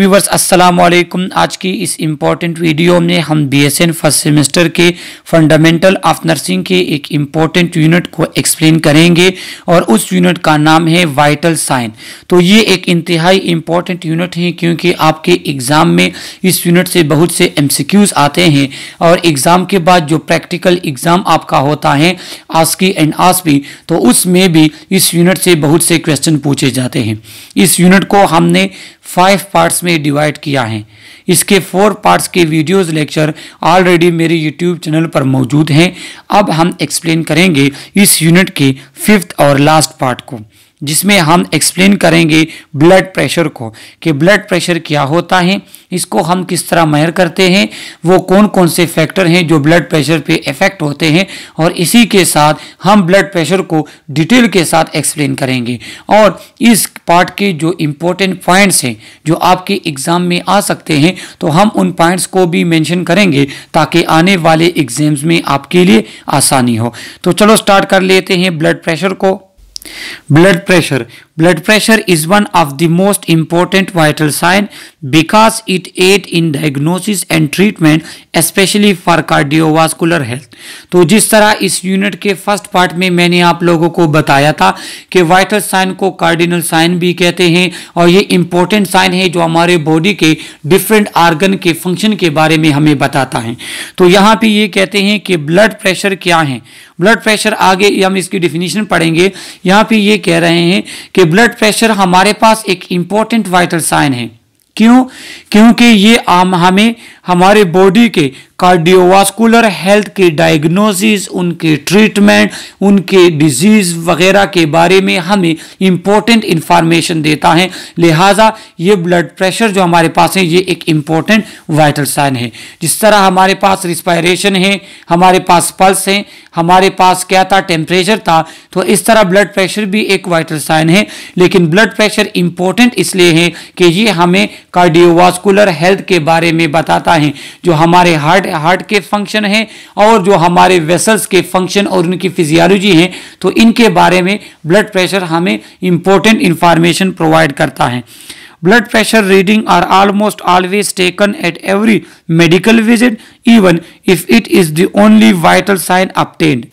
Viewers अस्सलाम वालेकुम। आज की इस इम्पॉर्टेंट वीडियो में हम बीएसएन फर्स्ट सेमेस्टर के फंडामेंटल ऑफ नर्सिंग के एक इम्पॉर्टेंट यूनिट को एक्सप्लेन करेंगे और उस यूनिट का नाम है वाइटल साइन। तो ये एक इंतहाई इम्पॉर्टेंट यूनिट है क्योंकि आपके एग्ज़ाम में इस यूनिट से बहुत से एमसीक्यूज़ आते हैं और एग्ज़ाम के बाद जो प्रैक्टिकल एग्ज़ाम आपका होता है आस्की एंड आस्पी, तो उसमें भी इस यूनिट से बहुत से क्वेश्चन पूछे जाते हैं। इस यूनिट को हमने 5 पार्ट्स में डिवाइड किया है। इसके 4 पार्ट्स के वीडियोस लेक्चर ऑलरेडी मेरे यूट्यूब चैनल पर मौजूद हैं। अब हम एक्सप्लेन करेंगे इस यूनिट के 5th और लास्ट पार्ट को, जिसमें हम एक्सप्लेन करेंगे ब्लड प्रेशर को कि ब्लड प्रेशर क्या होता है, इसको हम किस तरह मेजर करते हैं, वो कौन कौन से फैक्टर हैं जो ब्लड प्रेशर पे इफ़ेक्ट होते हैं, और इसी के साथ हम ब्लड प्रेशर को डिटेल के साथ एक्सप्लेन करेंगे। और इस पार्ट के जो इम्पोर्टेंट पॉइंट्स हैं जो आपके एग्ज़ाम में आ सकते हैं, तो हम उन पॉइंट्स को भी मेंशन करेंगे ताकि आने वाले एग्जाम्स में आपके लिए आसानी हो। तो चलो स्टार्ट कर लेते हैं ब्लड प्रेशर को। Blood pressure is one of the most important vital sign because it aid in diagnosis and treatment, especially for cardiovascular health। तो जिस तरह इस यूनिट के फर्स्ट पार्ट में मैंने आप लोगों को बताया था कि वाइटल साइन को कार्डिनल साइन भी कहते हैं और ये इंपॉर्टेंट साइन है जो हमारे बॉडी के डिफरेंट आर्गन के फंक्शन के बारे में हमें बताता है। तो यहाँ पे ये कहते हैं कि ब्लड प्रेशर क्या है। ब्लड प्रेशर आगे हम इसकी डिफिनीशन पढ़ेंगे। यहाँ पे ये कह रहे हैं कि ब्लड प्रेशर हमारे पास एक इंपॉर्टेंट वाइटल साइन है। क्यों? क्योंकि ये हमें हमारे बॉडी के कार्डियोवास्कुलर हेल्थ के डायग्नोसिस, उनके ट्रीटमेंट, उनके डिजीज वगैरह के बारे में हमें इंपॉर्टेंट इंफॉर्मेशन देता है। लिहाजा ये ब्लड प्रेशर जो हमारे पास है ये एक इंपॉर्टेंट वाइटल साइन है। जिस तरह हमारे पास रिस्पायरेशन है, हमारे पास पल्स है, हमारे पास क्या था, टेम्परेचर था, तो इस तरह ब्लड प्रेशर भी एक वाइटल साइन है। लेकिन ब्लड प्रेशर इंपॉर्टेंट इसलिए है कि ये हमें कार्डियोवास्कुलर हेल्थ के बारे में बताता है, जो हमारे हार्ट के फंक्शन हैं और जो हमारे वेसल्स के फंक्शन और उनकी फिजियोलॉजी है, तो इनके बारे में ब्लड प्रेशर हमें इंपॉर्टेंट इंफॉर्मेशन प्रोवाइड करता है। Blood pressure reading are almost always taken at every medical visit, even if it is the only vital sign obtained।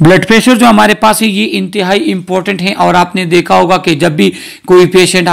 Blood pressure जो हमारे पास है ये इंतहाई इंपॉर्टेंट है और आपने देखा होगा कि जब भी कोई पेशेंट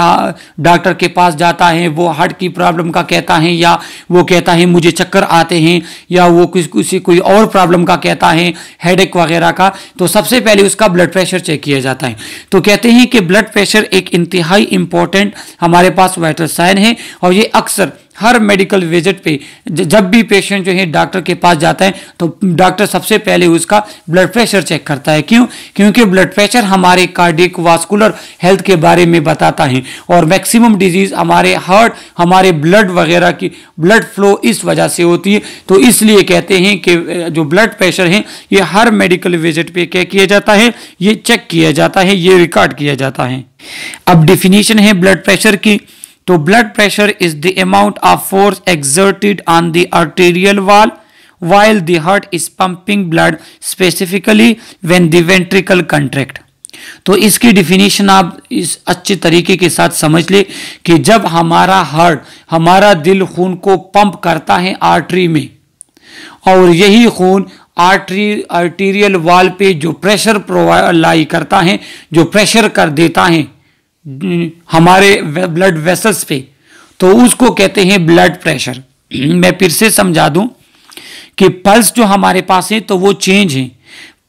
डॉक्टर के पास जाता है, वो हार्ट की प्रॉब्लम का कहता है या वो कहता है मुझे चक्कर आते हैं या वो किसी कोई और प्रॉब्लम का कहता है, हेडेक वगैरह का, तो सबसे पहले उसका ब्लड प्रेशर चेक किया जाता है। तो कहते हैं कि ब्लड प्रेशर एक इंतहाई इंपॉर्टेंट हमारे पास वाइटल साइन है और ये अक्सर हर मेडिकल विजिट पे जब भी पेशेंट जो है डॉक्टर के पास जाता है तो डॉक्टर सबसे पहले उसका ब्लड प्रेशर चेक करता है। क्यों? क्योंकि ब्लड प्रेशर हमारे कार्डियक वास्कुलर हेल्थ के बारे में बताता है और मैक्सिमम डिजीज हमारे हार्ट, हमारे ब्लड वगैरह की ब्लड फ्लो इस वजह से होती है। तो इसलिए कहते हैं कि जो ब्लड प्रेशर है ये हर मेडिकल विजिट पे क्या किया जाता है, ये चेक किया जाता है, ये रिकॉर्ड किया जाता है। अब डिफिनीशन है ब्लड प्रेशर की। तो blood pressure is the amount of force exerted on the arterial wall while the heart is pumping blood, specifically when the ventricle contract। तो इसकी डिफिनीशन आप इस अच्छे तरीके के साथ समझ ले कि जब हमारा हार्ट, हमारा दिल खून को पंप करता है आर्टरी में और यही खून आर्टेरियल वॉल पे जो प्रेशर लाई करता है, जो प्रेशर कर देता है हमारे ब्लड वेसल्स पे, तो उसको कहते हैं ब्लड प्रेशर। मैं फिर से समझा दूं कि पल्स जो हमारे पास है तो वो चेंज है।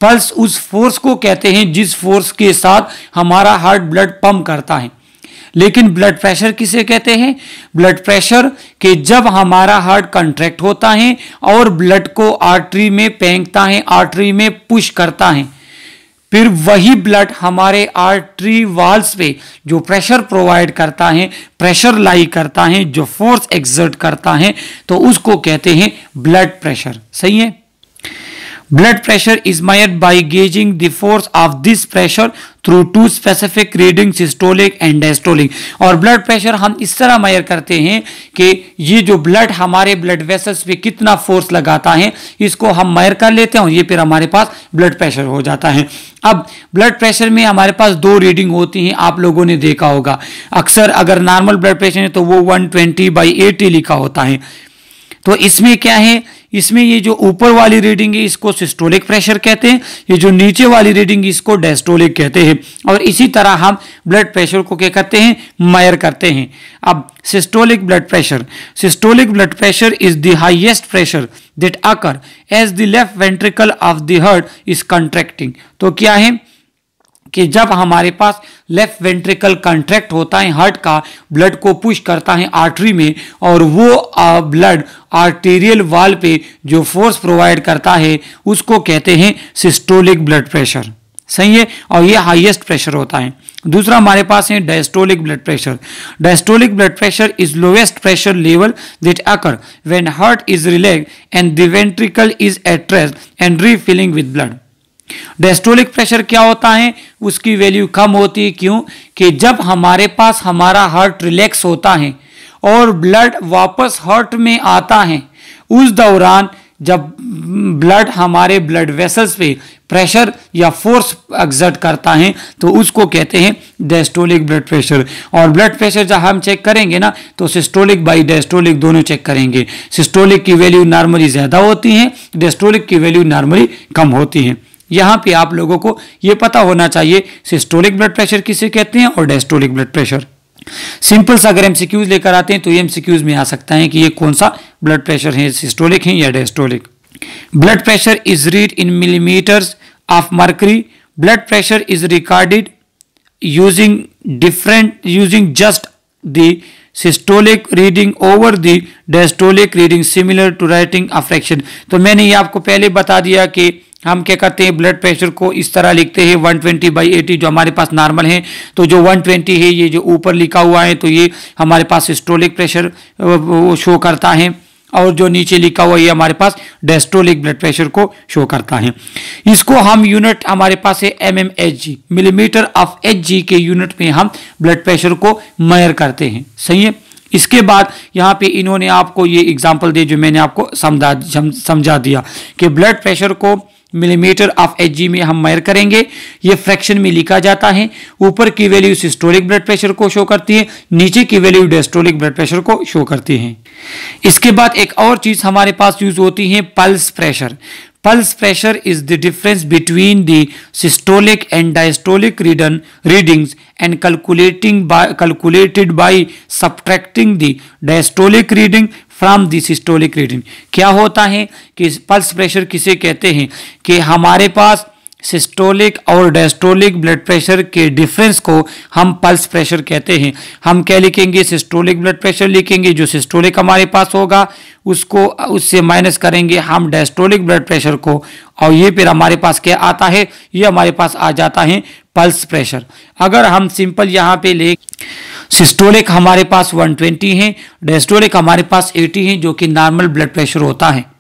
पल्स उस फोर्स को कहते हैं जिस फोर्स के साथ हमारा हार्ट ब्लड पंप करता है। लेकिन ब्लड प्रेशर किसे कहते हैं? ब्लड प्रेशर कि जब हमारा हार्ट कंट्रैक्ट होता है और ब्लड को आर्टरी में फेंकता है, आर्टरी में पुश करता है, फिर वही ब्लड हमारे आर्टरी वॉल्स पे जो प्रेशर प्रोवाइड करता है, प्रेशर लाई करता है, जो फोर्स एक्सर्ट करता है, तो उसको कहते हैं ब्लड प्रेशर। सही है। Blood pressure is measured by gauging the force of this pressure through two specific readings, systolic and diastolic। और ब्लड प्रेशर हम इस तरह मेजर करते हैं कि ये जो ब्लड हमारे ब्लड वेसल्स पे कितना फोर्स लगाता है इसको हम मेजर कर लेते हैं और ये फिर हमारे पास ब्लड प्रेशर हो जाता है। अब ब्लड प्रेशर में हमारे पास दो रीडिंग होती हैं, आप लोगों ने देखा होगा अक्सर अगर नॉर्मल ब्लड प्रेशर है तो वो 120/80 लिखा होता है। तो इसमें क्या है, इसमें ये जो ऊपर वाली रीडिंग है इसको सिस्टोलिक प्रेशर कहते हैं, ये जो नीचे वाली रीडिंग इसको डायस्टोलिक कहते हैं। और इसी तरह हम ब्लड प्रेशर को क्या करते हैं, मेजर करते हैं। अब systolic blood pressure is the highest pressure that occur as the left ventricle of the heart is contracting. तो क्या है कि जब हमारे पास लेफ्ट वेंट्रिकल कंट्रैक्ट होता है, हार्ट का ब्लड को पुश करता है आर्टरी में और वो ब्लड आर्टेरियल वॉल पे जो फोर्स प्रोवाइड करता है उसको कहते हैं सिस्टोलिक ब्लड प्रेशर। सही है, और ये हाईएस्ट प्रेशर होता है। दूसरा हमारे पास है diastolic blood pressure. Diastolic blood pressure is lowest pressure level that occur when heart is relaxed and the ventricle is at rest and refilling with blood. Diastolic pressure क्या होता है, उसकी वैल्यू कम होती है। क्यों कि जब हमारे पास हमारा हार्ट रिलैक्स होता है और ब्लड वापस हार्ट में आता है, उस दौरान जब ब्लड हमारे ब्लड वेसल्स पे प्रेशर या फोर्स एक्सर्ट करता है तो उसको कहते हैं डायस्टोलिक ब्लड प्रेशर। और ब्लड प्रेशर जब हम चेक करेंगे ना तो सिस्टोलिक बाई डायस्टोलिक दोनों चेक करेंगे। सिस्टोलिक की वैल्यू नॉर्मली ज़्यादा होती है, डायस्टोलिक की वैल्यू नॉर्मली कम होती है। यहाँ पे आप लोगों को ये पता होना चाहिए सिस्टोलिक ब्लड प्रेशर किसे कहते हैं और डायस्टोलिक ब्लड प्रेशर। सिंपल सा अगर एमसीक्यूज लेकर आते हैं तो ये एमसीक्यूज में आ सकता है कि ये कौन सा ब्लड प्रेशर है, सिस्टोलिक है या diastolic. Blood pressure is read in millimetres of mercury. Blood pressure is recorded using just the systolic reading over the diastolic reading similar to writing a fraction. तो मैंने ये आपको पहले बता दिया कि हम क्या करते हैं, ब्लड प्रेशर को इस तरह लिखते हैं 120/80 जो हमारे पास नॉर्मल है। तो जो 120 है ये जो ऊपर लिखा हुआ है तो ये हमारे पास सिस्टोलिक प्रेशर शो करता है और जो नीचे लिखा हुआ ये हमारे पास डायस्टोलिक ब्लड प्रेशर को शो करता है। इसको हम यूनिट हमारे पास है mmHg, मिलीमीटर ऑफ Hg के यूनिट में हम ब्लड प्रेशर को मेजर करते हैं। सही है। इसके बाद यहाँ पे इन्होंने आपको ये एग्जांपल दिए जो मैंने आपको समझा दिया कि ब्लड प्रेशर को मिलीमीटर ऑफ Hg में हम मेजर करेंगे, ये फ्रैक्शन में लिखा जाता है। ऊपर की वैल्यू सिस्टोलिक ब्लड प्रेशर को शो करती है, नीचे की वैल्यू डायस्टोलिक ब्लड प्रेशर को शो करती है। इसके बाद एक और चीज हमारे पास यूज होती है pulse pressure. Pulse pressure is the difference between the systolic and diastolic readings and calculated by subtracting the diastolic reading from the systolic reading. क्या होता है कि पल्स प्रेशर किसे कहते हैं कि हमारे पास सिस्टोलिक और डायस्टोलिक ब्लड प्रेशर के डिफरेंस को हम पल्स प्रेशर कहते हैं। हम क्या लिखेंगे, सिस्टोलिक ब्लड प्रेशर लिखेंगे, जो सिस्टोलिक हमारे पास होगा उसको उससे माइनस करेंगे हम डायस्टोलिक ब्लड प्रेशर को, और ये फिर हमारे पास क्या आता है, ये हमारे पास आ जाता है पल्स प्रेशर। अगर हम सिंपल यहाँ पे ले सिस्टोलिक हमारे पास 120 है, डायस्टोलिक हमारे पास 80 है जो कि नॉर्मल ब्लड प्रेशर होता है,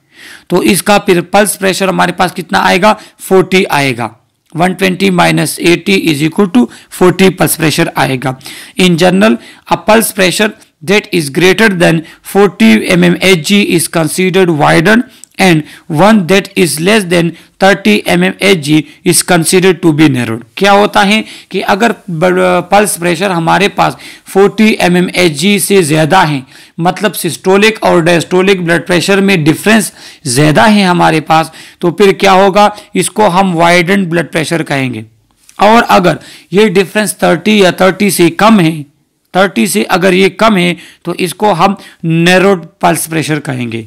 तो इसका फिर पल्स प्रेशर हमारे पास कितना आएगा, 40 आएगा। 120 minus 80 is equal to 40 pulse pressure आएगा। In general a pulse pressure that is greater than 40 mmHg is considered widened and one that is less than 30 mmHg is considered to be narrowed। क्या होता है कि अगर pulse pressure हमारे पास 40 mmHg से ज़्यादा है, मतलब सिस्टोलिक और डायस्टोलिक ब्लड प्रेशर में डिफरेंस ज़्यादा है हमारे पास, तो फिर क्या होगा, इसको हम वाइडेंड ब्लड प्रेशर कहेंगे। और अगर ये डिफरेंस 30 या 30 से कम है, 30 से अगर ये कम है तो इसको हम नैरोड पल्स प्रेशर कहेंगे।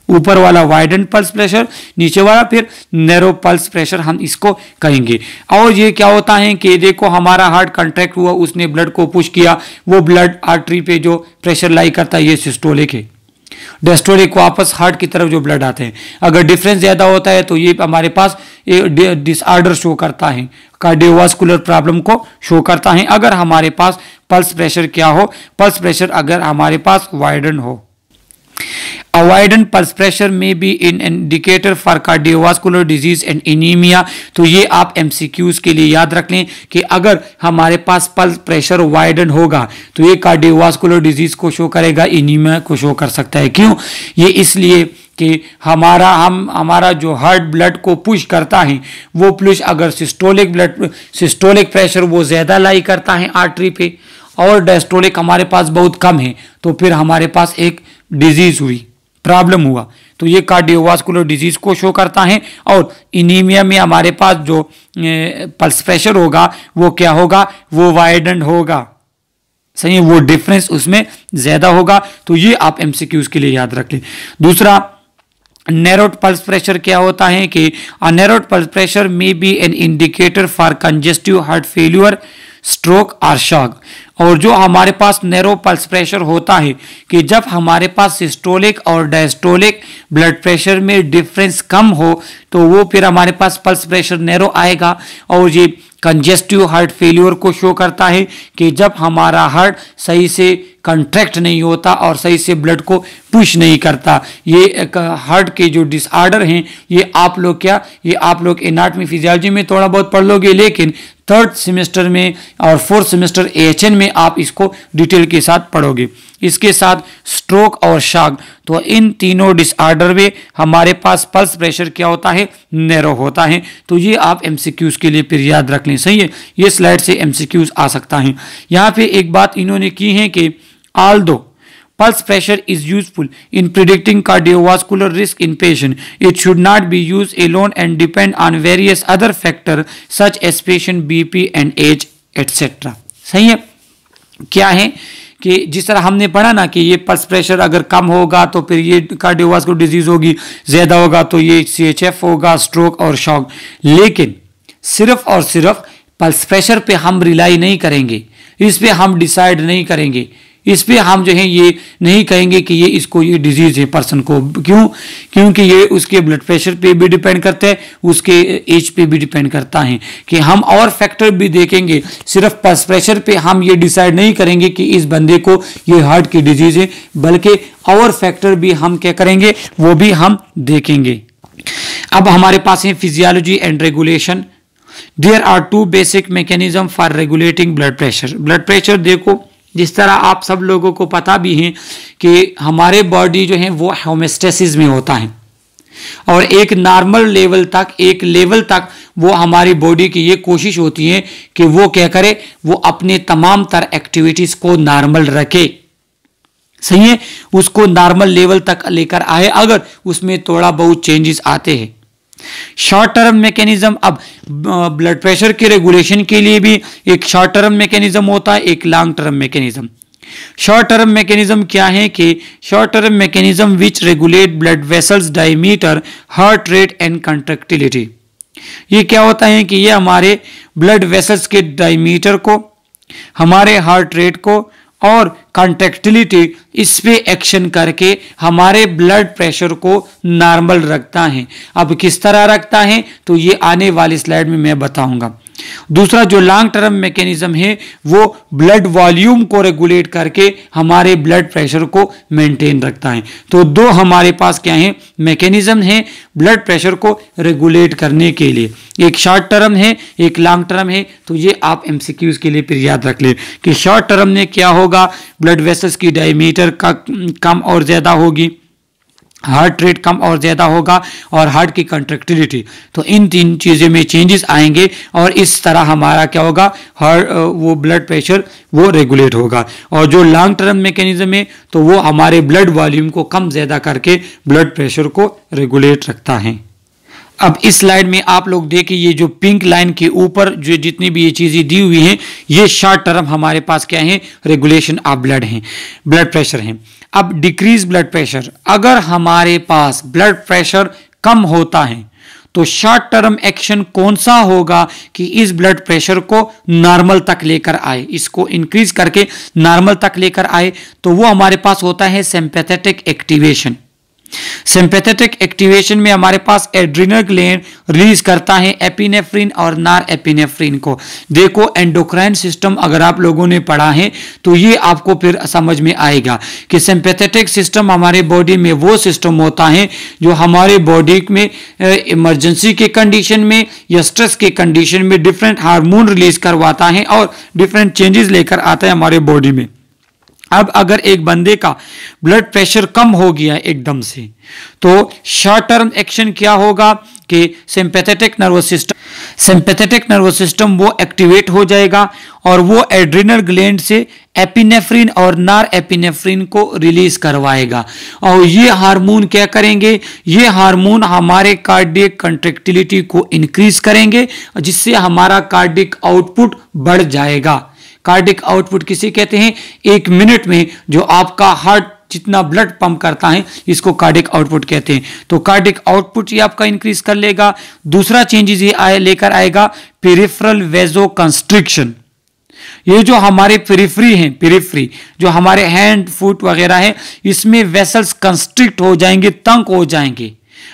ऊपर वाला वाइडेंड पल्स प्रेशर, नीचे वाला फिर नैरो पल्स प्रेशर हम इसको कहेंगे। और ये क्या होता है कि देखो हमारा हार्ट कंट्रैक्ट हुआ, उसने ब्लड को पुश किया, वो ब्लड आर्टरी पे जो प्रेशर लाई करता है ये सिस्टोलिक है। डायस्टोलिक वापस हार्ट की तरफ जो ब्लड आते हैं, अगर डिफरेंस ज़्यादा होता है तो ये हमारे पास डिसऑर्डर शो करता है, कार्डियोवास्कुलर प्रॉब्लम को शो करता है। अगर हमारे पास पल्स प्रेशर क्या हो, पल्स प्रेशर अगर हमारे पास वाइडन हो। अवॉइडेंट पल्स प्रेशर में be in indicator for cardiovascular disease and anaemia. तो ये आप एमसीक्यूज के लिए याद रख लें कि अगर हमारे पास पल्स प्रेशर वाइडन होगा तो ये कार्डियोवास्कुलर डिजीज को शो करेगा, एनीमिया को शो कर सकता है। क्यों? ये इसलिए कि हमारा जो हार्ट ब्लड को पुश करता है वो पुश अगर सिस्टोलिक प्रेशर वो ज़्यादा लाई करता है आर्टरी पे और डायस्टोलिक हमारे पास बहुत कम है, तो फिर हमारे पास एक डिजीज हुई, प्रॉब्लम हुआ, तो ये कार्डियोवास्कुलर डिजीज को शो करता है। और एनीमिया में हमारे पास जो पल्स प्रेशर होगा वो क्या होगा, वो वाइडेंड होगा, सही है, वो डिफरेंस उसमें ज्यादा होगा। तो ये आप एमसीक्यूज के लिए याद रख लें। दूसरा, नैरोड पल्स प्रेशर क्या होता है कि narrowed pulse pressure may be an indicator for congestive heart failure, stroke और शॉक। और जो हमारे पास नैरो पल्स प्रेशर होता है कि जब हमारे पास सिस्टोलिक और डायस्टोलिक ब्लड प्रेशर में डिफरेंस कम हो तो वो फिर हमारे पास पल्स प्रेशर नैरो आएगा। और ये कंजेस्टिव हार्ट फेल्यूर को शो करता है कि जब हमारा हार्ट सही से कंट्रैक्ट नहीं होता और सही से ब्लड को पुश नहीं करता। ये हार्ट के जो डिसऑर्डर हैं ये आप लोग एनाटॉमी फिजियोलॉजी में थोड़ा बहुत पढ़ लोगे, लेकिन थर्ड सेमेस्टर में और फोर्थ सेमेस्टर एएचएन में आप इसको डिटेल के साथ पढ़ोगे। इसके साथ स्ट्रोक और शॉक, तो इन तीनों डिसऑर्डर में हमारे पास पल्स प्रेशर क्या होता है, नैरो होता है। तो ये आप एमसीक्यूज के लिए फिर याद रख लें, सही है, ये स्लाइड से एमसीक्यूज आ सकता है। यहाँ पे एक बात इन्होंने की है कि although pulse pressure is useful in predicting cardiovascular risk in patient, it should not be used alone and depend on various other factors such as patient BP and age etc. सही है, क्या है कि जिस तरह हमने पढ़ा ना कि ये पल्स प्रेशर अगर कम होगा तो फिर ये कार्डियोवास्कुलर डिजीज होगी, ज्यादा होगा तो ये CHF होगा, स्ट्रोक और शॉक। लेकिन सिर्फ और सिर्फ पल्स प्रेशर पे हम रिलाई नहीं करेंगे, इस पे हम डिसाइड नहीं करेंगे, इस पे हम जो है ये नहीं कहेंगे कि ये डिजीज है पर्सन को। क्यों? क्योंकि ये उसके ब्लड प्रेशर पे भी डिपेंड करता है, उसके एज पे भी डिपेंड करता है कि हम और फैक्टर भी देखेंगे। सिर्फ पल्स प्रेशर पे हम ये डिसाइड नहीं करेंगे कि इस बंदे को ये हार्ट की डिजीज है, बल्कि और फैक्टर भी हम क्या करेंगे, वो भी हम देखेंगे। अब हमारे पास है physiology and regulation. There are two basic mechanism for regulating blood pressure. Blood pressure देखो, जिस तरह आप सब लोगों को पता भी है कि हमारे बॉडी जो है वो होमेस्टेसिस में होता है और एक नॉर्मल लेवल तक वो हमारी बॉडी की ये कोशिश होती है कि वो क्या करे, वो अपने तमाम तरह एक्टिविटीज को नॉर्मल रखे, सही है, उसको नॉर्मल लेवल तक लेकर आए अगर उसमें थोड़ा बहुत चेंजेस आते हैं। शॉर्ट टर्म मैकेनिज्म, अब ब्लड प्रेशर के रेगुलेशन के लिए भी एक शॉर्ट टर्म मैकेनिज्म होता है, एक long term mechanism. Short term mechanism क्या है कि short term mechanism which regulate blood vessels diameter, heart rate and contractility. ये क्या होता है कि ये हमारे ब्लड वेसल्स के डायमीटर को, हमारे हार्ट रेट को और कंट्रैक्टिलिटी, इस पे एक्शन करके हमारे ब्लड प्रेशर को नॉर्मल रखता है। अब किस तरह रखता है तो ये आने वाली स्लाइड में मैं बताऊंगा। दूसरा जो लॉन्ग टर्म मैकेनिज्म है वो ब्लड वॉल्यूम को रेगुलेट करके हमारे ब्लड प्रेशर को मेंटेन रखता है। तो दो हमारे पास क्या है, मैकेनिज्म है ब्लड प्रेशर को रेगुलेट करने के लिए, एक शॉर्ट टर्म है, एक लॉन्ग टर्म है। तो ये आप एमसीक्यूज के लिए फिर याद रख ले कि शॉर्ट टर्म में क्या होगा, ब्लड वेसल्स की डायमीटर का कम और ज्यादा होगी, हार्ट रेट कम और ज्यादा होगा और हार्ट की कंट्रैक्टिलिटी। तो इन तीन चीज़ों में चेंजेस आएंगे और इस तरह हमारा क्या होगा, वो ब्लड प्रेशर वो रेगुलेट होगा। और जो लॉन्ग टर्म मैकेनिज्म है तो वो हमारे ब्लड वॉल्यूम को कम ज्यादा करके ब्लड प्रेशर को रेगुलेट रखता है। अब इस स्लाइड में आप लोग देखिए, ये जो पिंक लाइन के ऊपर जो जितनी भी ये चीज़ें दी हुई हैं ये शॉर्ट टर्म हमारे पास क्या है, रेगुलेशन ऑफ ब्लड प्रेशर है। अब डिक्रीज ब्लड प्रेशर, अगर हमारे पास ब्लड प्रेशर कम होता है तो शॉर्ट टर्म एक्शन कौन सा होगा कि इस ब्लड प्रेशर को नॉर्मल तक लेकर आए, इसको इंक्रीज करके नॉर्मल तक लेकर आए। तो वो हमारे पास होता है सिंपैथेटिक एक्टिवेशन। सिंपैथेटिक एक्टिवेशन में हमारे पास एड्रिनल ग्लैंड रिलीज करता है एपिनेफ्रिन और नार एपिनेफ्रिन को। देखो एंडोक्राइन सिस्टम अगर आप लोगों ने पढ़ा है तो ये आपको फिर समझ में आएगा कि सिंपैथेटिक सिस्टम हमारे बॉडी में वो सिस्टम होता है जो हमारे बॉडी में इमरजेंसी के कंडीशन में या स्ट्रेस के कंडीशन में डिफरेंट हार्मोन रिलीज करवाता है और डिफरेंट चेंजेस लेकर आता है हमारे बॉडी में। अब अगर एक बंदे का ब्लड प्रेशर कम हो गया एकदम से तो शॉर्ट टर्म एक्शन क्या होगा कि सिंपैथेटिक नर्वस सिस्टम वो एक्टिवेट हो जाएगा और वो एड्रिनल ग्लैंड से एपिनेफ्रिन और नार एपिनेफ्रिन को रिलीज करवाएगा। और ये हार्मोन क्या करेंगे, ये हार्मोन हमारे कार्डियक कंट्रैक्टिलिटी को इंक्रीज करेंगे जिससे हमारा कार्डियक आउटपुट बढ़ जाएगा। कार्डिक आउटपुट किसे कहते हैं, एक मिनट में जो आपका हार्ट जितना ब्लड पंप करता है इसको कार्डिक आउटपुट कहते हैं। तो कार्डिक आउटपुट ये आपका इंक्रीज कर लेगा। दूसरा चेंजेस ये लेकर आएगा पेरिफेरल वेजो कंस्ट्रिक्शन। ये जो हमारे पेरिफेरी जो हमारे हैंड फुट वगैरह है इसमें वेसल्स कंस्ट्रिक्ट हो जाएंगे, तंग हो जाएंगे।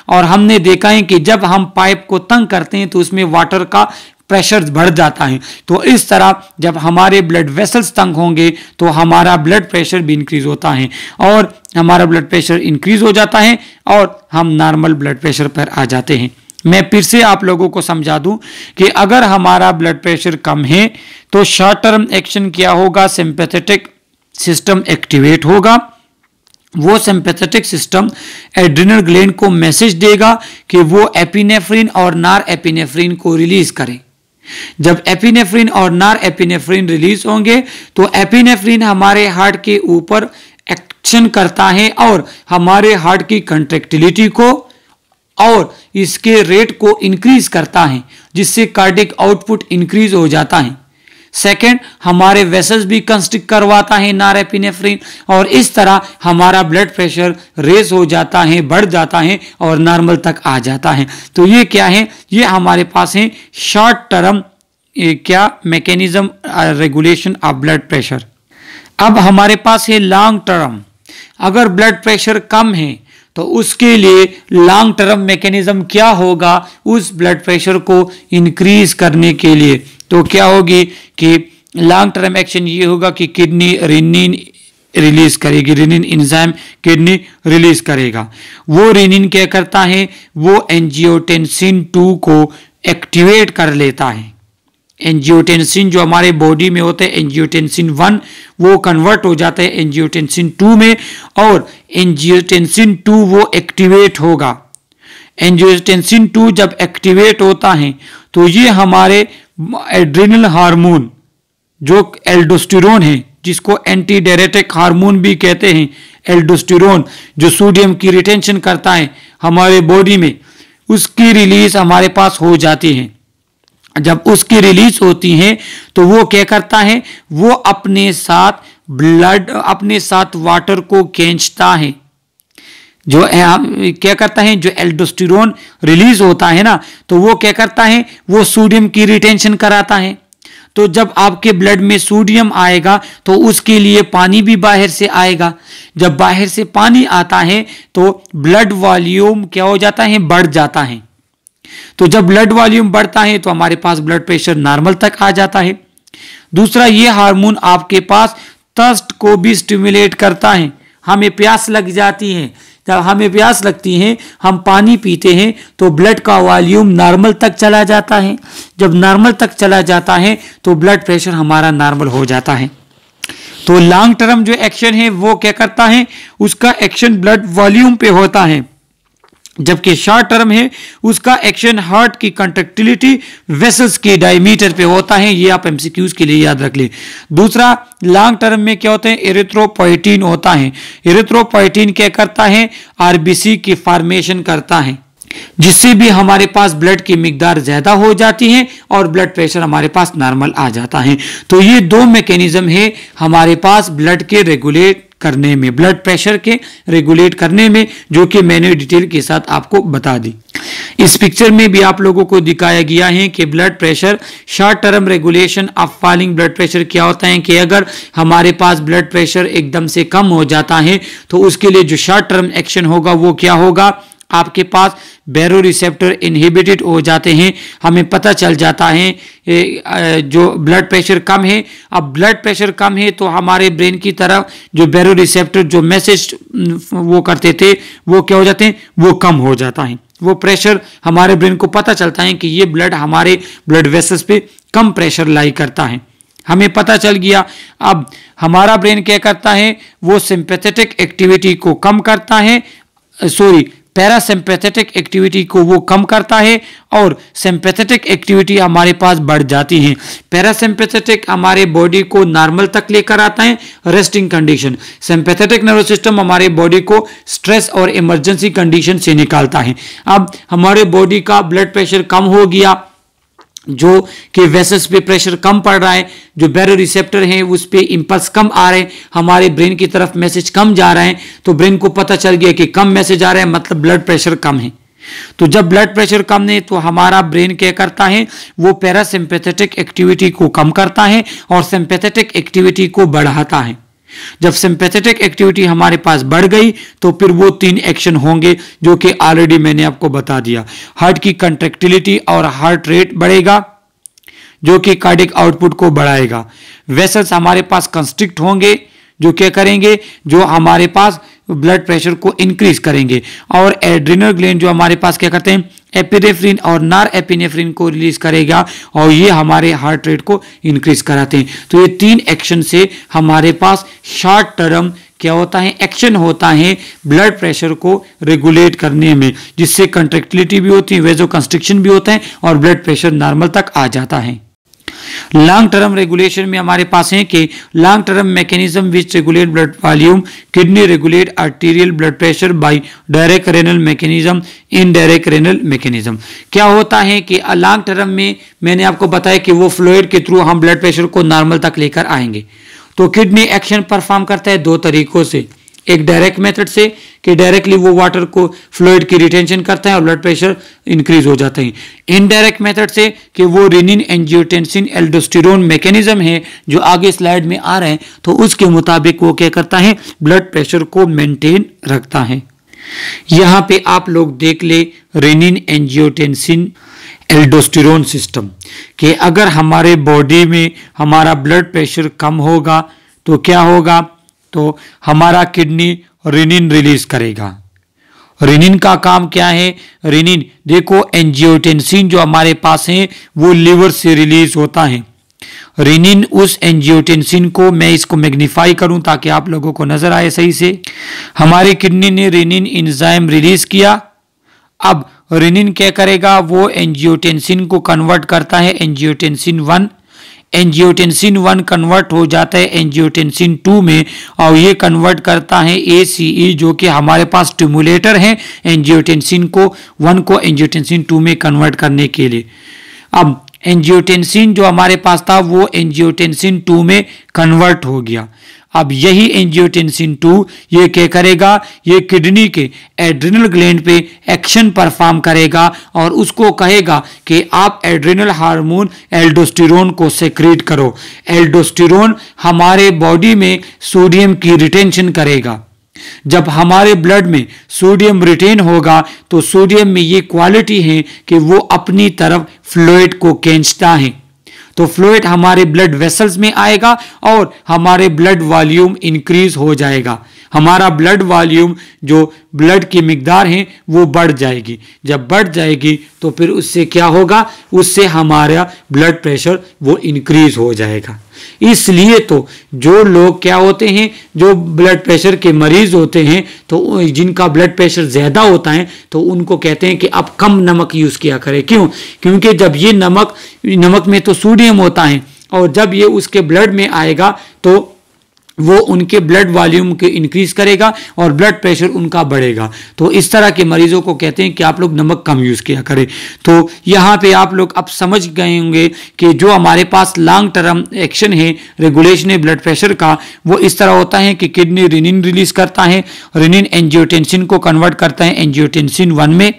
और हमने देखा है कि जब हम पाइप को तंग करते हैं तो उसमें वाटर का प्रेशर बढ़ जाता है। तो इस तरह जब हमारे ब्लड वेसल्स तंग होंगे तो हमारा ब्लड प्रेशर भी इंक्रीज होता है और हमारा ब्लड प्रेशर इंक्रीज हो जाता है और हम नॉर्मल ब्लड प्रेशर पर आ जाते हैं। मैं फिर से आप लोगों को समझा दूं कि अगर हमारा ब्लड प्रेशर कम है तो शॉर्ट टर्म एक्शन क्या होगा, सिंपैथेटिक सिस्टम एक्टिवेट होगा। वो सिंपैथेटिक सिस्टम एड्रिनल ग्लैंड को मैसेज देगा कि वो एपिनेफ्रिन और नार एपिनेफ्रिन को रिलीज करे। जब एपिनेफ्रिन और नार एपिनेफ्रिन रिलीज होंगे तो एपिनेफ्रिन हमारे हार्ट के ऊपर एक्शन करता है और हमारे हार्ट की कंट्रैक्टिलिटी को और इसके रेट को इंक्रीज करता है जिससे कार्डिक आउटपुट इंक्रीज हो जाता है। सेकेंड, हमारे वेसल्स भी कंस्ट्रिक्ट करवाता है नार एपिनेफ्रिन और इस तरह हमारा ब्लड प्रेशर रेज हो जाता है, बढ़ जाता है और नॉर्मल तक आ जाता है। तो ये क्या है, ये हमारे पास है शॉर्ट टर्म क्या mechanism regulation of blood pressure. अब हमारे पास है लॉन्ग टर्म। अगर ब्लड प्रेशर कम है तो उसके लिए लॉन्ग टर्म मैकेनिज्म क्या होगा उस ब्लड प्रेशर को इंक्रीज करने के लिए। तो क्या होगी कि लॉन्ग टर्म एक्शन ये होगा कि किडनी रेनिन रिलीज करेगी, रेनिन एंजाइम किडनी रिलीज करेगा। वो रेनिन क्या करता है, वो एंजियोटेंसिन 2 को एक्टिवेट कर लेता है। एंजियोटेंसिन जो हमारे बॉडी में होते हैं एंजियोटेंसिन 1 वो कन्वर्ट हो जाता है एंजियोटेंसिन 2 में और एंजियोटेंसिन 2 वो एक्टिवेट होगा। एंजियोटेंसिन 2 जब एक्टिवेट होता है तो ये हमारे एड्रिनल हार्मोन जो एल्डोस्टेरोन है जिसको एंटी डायरेटिक हार्मोन भी कहते हैं, एल्डोस्टेरोन जो सोडियम की रिटेंशन करता है हमारे बॉडी में, उसकी रिलीज हमारे पास हो जाती है। जब उसकी रिलीज होती है तो वो क्या करता है, वो अपने साथ वाटर को खींचता है। जो क्या करता है, जो एल्डोस्टेरोन रिलीज होता है ना तो वो क्या करता है, वो सोडियम की रिटेंशन कराता है। तो जब आपके ब्लड में सोडियम आएगा तो उसके लिए पानी भी बाहर से आएगा। जब बाहर से पानी आता है तो ब्लड वॉल्यूम क्या हो जाता है, बढ़ जाता है। तो जब ब्लड वॉल्यूम बढ़ता है तो हमारे पास ब्लड प्रेशर नॉर्मल तक आ जाता है। दूसरा, ये हार्मोन आपके पास थर्स्ट को भी स्टिमुलेट करता है। हमें प्यास लग जाती है, जब हमें प्यास लगती है हम पानी पीते हैं तो ब्लड का वॉल्यूम नॉर्मल तक चला जाता है। जब नॉर्मल तक चला जाता है तो ब्लड प्रेशर हमारा नॉर्मल हो जाता है। तो लॉन्ग टर्म जो एक्शन है वो क्या करता है, उसका एक्शन ब्लड वॉल्यूम पे होता है, जबकि शॉर्ट टर्म है उसका एक्शन हार्ट की कंट्रैक्टिलिटी वेसल्स के डायमीटर पे होता है। ये आप एमसीक्यूज के लिए याद रख ले। दूसरा, लॉन्ग टर्म में क्या होता है, एरिथ्रोपोइटिन होता है। एरिथ्रोपोइटिन क्या करता है, आरबीसी की फॉर्मेशन करता है जिससे भी हमारे पास ब्लड की मिकदार ज्यादा हो जाती है और ब्लड प्रेशर हमारे पास नॉर्मल आ जाता है। तो ये दो मैकेनिज्म है हमारे पास ब्लड के रेगुलेट करने में, ब्लड प्रेशर के रेगुलेट करने में, जो कि मैंने डिटेल के साथ आपको बता दी। इस पिक्चर में भी आप लोगों को दिखाया गया है कि blood pressure, short term regulation of falling blood pressure क्या होता है कि अगर हमारे पास ब्लड प्रेशर एकदम से कम हो जाता है तो उसके लिए जो शॉर्ट टर्म एक्शन होगा वो क्या होगा, आपके पास बैरो रिसेप्टर इनहिबिटेड हो जाते हैं। हमें पता चल जाता है जो ब्लड प्रेशर कम है, अब ब्लड प्रेशर कम है तो हमारे ब्रेन की तरफ जो बैरो रिसेप्टर जो मैसेज वो करते थे वो क्या हो जाते हैं, वो कम हो जाता है। वो प्रेशर हमारे ब्रेन को पता चलता है कि ये ब्लड हमारे ब्लड वेसल्स पे कम प्रेशर लाई करता है, हमें पता चल गया। अब हमारा ब्रेन क्या करता है, वो सिंपैथेटिक एक्टिविटी को कम करता है, पैरासिम्पैथेटिक एक्टिविटी को वो कम करता है और सिंपैथेटिक एक्टिविटी हमारे पास बढ़ जाती है। पैरासिम्पैथेटिक हमारे बॉडी को नॉर्मल तक लेकर आता है, resting condition. Sympathetic nervous system हमारे बॉडी को स्ट्रेस और इमरजेंसी कंडीशन से निकालता है। अब हमारे बॉडी का ब्लड प्रेशर कम हो गया, जो कि वेसल्स पे प्रेशर कम पड़ रहा है, जो बैरो रिसेप्टर हैं उस पे इंपल्स कम आ रहे हैं, हमारे ब्रेन की तरफ मैसेज कम जा रहा है, तो ब्रेन को पता चल गया कि कम मैसेज आ रहा है मतलब ब्लड प्रेशर कम है। तो जब ब्लड प्रेशर कम है तो हमारा ब्रेन क्या करता है, वो पैरासिम्पैथेटिक एक्टिविटी को कम करता है और सिंपैथेटिक एक्टिविटी को बढ़ाता है। जब सिंपैथेटिक एक्टिविटी हमारे पास बढ़ गई तो फिर वो 3 एक्शन होंगे जो कि ऑलरेडी मैंने आपको बता दिया। हार्ट की कंट्रैक्टिलिटी और हार्ट रेट बढ़ेगा जो कि कार्डियक आउटपुट को बढ़ाएगा। वेसल्स हमारे पास कंस्ट्रिक्ट होंगे जो क्या करेंगे, जो हमारे पास ब्लड प्रेशर को इंक्रीज करेंगे। और एड्रिनल ग्लैंड जो हमारे पास क्या करते हैं, एपिनेफ्रिन और नॉर एपिनेफ्रिन को रिलीज करेगा और ये हमारे हार्ट रेट को इंक्रीज कराते हैं। तो ये 3 एक्शन से हमारे पास शॉर्ट टर्म क्या होता है, एक्शन होता है ब्लड प्रेशर को रेगुलेट करने में, जिससे कंट्रैक्टिलिटी भी होती है, वेजो कंस्ट्रिक्शन भी होता है और ब्लड प्रेशर नॉर्मल तक आ जाता है। लॉन्ग टर्म रेगुलेशन में हमारे पास है कि long term mechanism which regulate blood volume, kidney regulate arterial blood pressure bye direct renal mechanism, indirect renal mechanism. क्या होता है कि लॉन्ग टर्म में मैंने आपको बताया कि वो फ्लूइड के थ्रू हम ब्लड प्रेशर को नॉर्मल तक लेकर आएंगे। तो किडनी एक्शन परफॉर्म करता है 2 तरीकों से, एक डायरेक्ट मेथड से कि डायरेक्टली वो वाटर को फ्लूइड की रिटेंशन करता है और ब्लड प्रेशर इंक्रीज हो जाता है। इनडायरेक्ट मेथड से कि वो रेनिन एंजियोटेंसिन एल्डोस्टेरोन मैकेनिज्म है जो आगे स्लाइड में आ रहे हैं, तो उसके मुताबिक वो क्या करता है, ब्लड प्रेशर को मेंटेन रखता है। यहां पे आप लोग देख ले रेनिन एंजियोटेंसिन एल्डोस्टेरोन सिस्टम कि अगर हमारे बॉडी में हमारा ब्लड प्रेशर कम होगा तो क्या होगा, तो हमारा किडनी रेनिन रिलीज करेगा। रेनिन का काम क्या है, रेनिन देखो एंजियोटेंसिन जो हमारे पास है वो लिवर से रिलीज होता है। रेनिन उस एंजियोटेंसिन को, मैं इसको मैग्नीफाई करूं ताकि आप लोगों को नजर आए सही से, हमारे किडनी ने रेनिन एंजाइम रिलीज किया। अब रेनिन क्या करेगा, वो एंजियोटेंसिन को कन्वर्ट करता है एंजियोटेंसिन 1, एंजियोटेंसिन 1 कन्वर्ट हो जाता है एंजियोटेंसिन 2 में और ये कन्वर्ट करता है ACE जो कि हमारे पास स्टिमुलेटर है एंजियोटेंसिन को 1 को एंजियोटेंसिन 2 में कन्वर्ट करने के लिए। अब एंजियोटेंसिन जो हमारे पास था वो एंजियोटेंसिन 2 में कन्वर्ट हो गया। अब यही एंजियोटेंसिन 2 ये क्या करेगा, ये किडनी के एड्रिनल ग्लैंड पे एक्शन परफॉर्म करेगा और उसको कहेगा कि आप एड्रिनल हार्मोन एल्डोस्टेरोन को सेक्रेट करो। एल्डोस्टेरोन हमारे बॉडी में सोडियम की रिटेंशन करेगा। जब हमारे ब्लड में सोडियम रिटेन होगा तो सोडियम में ये क्वालिटी है कि वो अपनी तरफ फ्लूइड को खींचता है, तो फ्लूइड हमारे ब्लड वेसल्स में आएगा और हमारे ब्लड वॉल्यूम इंक्रीज हो जाएगा। हमारा ब्लड वॉल्यूम जो ब्लड की मिकदार है वो बढ़ जाएगी। जब बढ़ जाएगी तो फिर उससे क्या होगा, उससे हमारा ब्लड प्रेशर वो इंक्रीज हो जाएगा। इसलिए तो जो लोग क्या होते हैं, जो ब्लड प्रेशर के मरीज होते हैं, तो जिनका ब्लड प्रेशर ज़्यादा होता है तो उनको कहते हैं कि आप कम नमक यूज़ किया करें। क्यों? क्योंकि जब ये नमक में तो सोडियम होता है और जब ये उसके ब्लड में आएगा तो वो उनके ब्लड वॉल्यूम के इंक्रीज करेगा और ब्लड प्रेशर उनका बढ़ेगा। तो इस तरह के मरीजों को कहते हैं कि आप लोग नमक कम यूज किया करें। तो यहाँ पे आप लोग अब समझ गए होंगे कि जो हमारे पास लॉन्ग टर्म एक्शन है रेगुलेशन है ब्लड प्रेशर का, वो इस तरह होता है कि किडनी रेनिन रिलीज करता है, रेनिन एंजियोटेंसिन को कन्वर्ट करता है एंजियोटेंसिन 1 में,